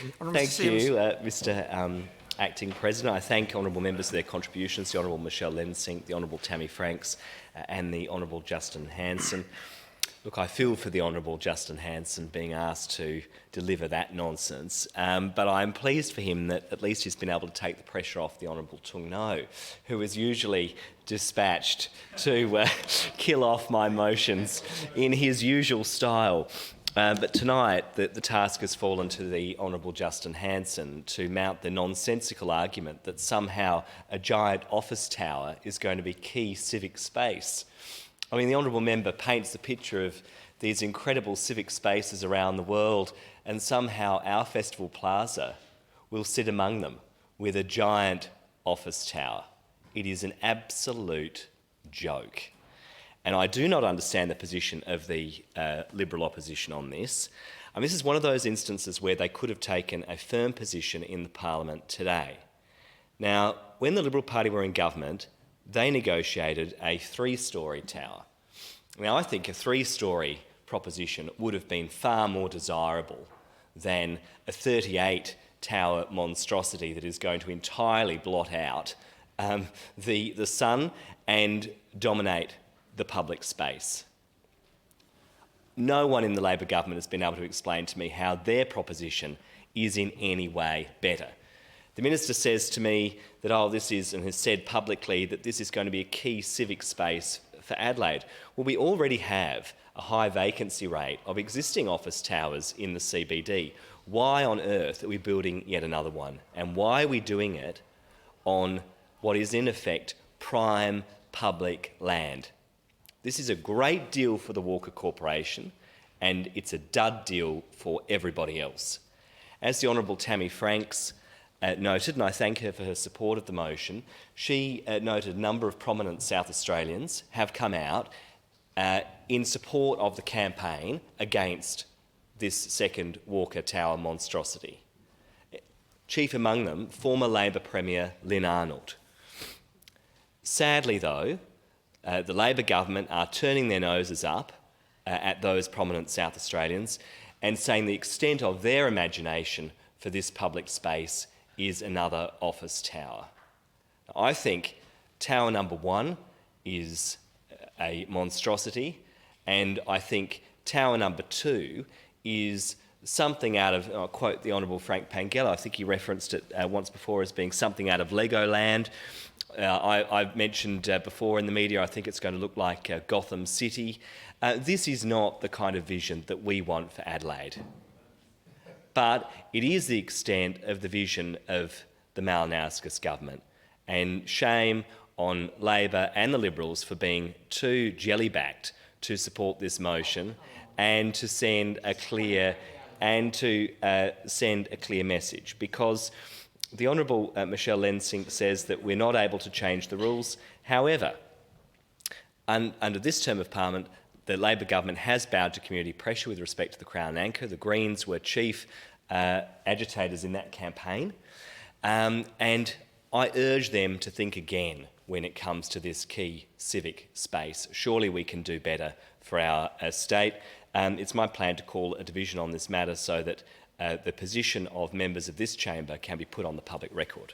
Thank you, Mr Acting President. I thank honourable members for their contributions, the Honourable Michelle Lensink, the Honourable Tammy Franks and the Honourable Justin Hanson. Look, I feel for the Honourable Justin Hanson being asked to deliver that nonsense, but I'm pleased for him that at least he's been able to take the pressure off the Honourable Tung No, who is usually dispatched to kill off my motions in his usual style. But tonight, the task has fallen to the Honourable Justin Hanson to mount the nonsensical argument that somehow a giant office tower is going to be key civic space. I mean, the Honourable Member paints the picture of these incredible civic spaces around the world, and somehow our Festival Plaza will sit among them with a giant office tower. It is an absolute joke. And I do not understand the position of the Liberal opposition on this. This is one of those instances where they could have taken a firm position in the Parliament today. Now, when the Liberal Party were in government, they negotiated a 3-storey tower. Now, I think a 3-storey proposition would have been far more desirable than a 38-tower monstrosity that is going to entirely blot out the sun and dominate the public space. No one in the Labor government has been able to explain to me how their proposition is in any way better. The Minister says to me that, this is, and has said publicly that this is going to be a key civic space for Adelaide. Well, we already have a high vacancy rate of existing office towers in the CBD. Why on earth are we building yet another one? And why are we doing it on what is in effect prime public land? This is a great deal for the Walker Corporation, and it's a dud deal for everybody else. As the Honourable Tammy Franks noted, and I thank her for her support of the motion, she noted a number of prominent South Australians have come out in support of the campaign against this second Walker Tower monstrosity. Chief among them, former Labor Premier Lynn Arnold. Sadly, though, the Labor government are turning their noses up at those prominent South Australians and saying the extent of their imagination for this public space is another office tower. I think tower number 1 is a monstrosity, and I think tower number 2 is something out of, I'll quote the Honourable Frank Pangella, I think he referenced it once before as being something out of Legoland. I've mentioned before in the media, I think it's going to look like Gotham City. This is not the kind of vision that we want for Adelaide. But it is the extent of the vision of the Malinowskis government. And shame on Labor and the Liberals for being too jelly-backed to support this motion and to send a clear message. Because the Honourable Michelle Lensink says that we're not able to change the rules. However, under this term of Parliament, the Labor government has bowed to community pressure with respect to the Crown Anchor. The Greens were chief agitators in that campaign. And I urge them to think again when it comes to this key civic space. Surely we can do better for our state. It's my plan to call a division on this matter so that the position of members of this chamber can be put on the public record.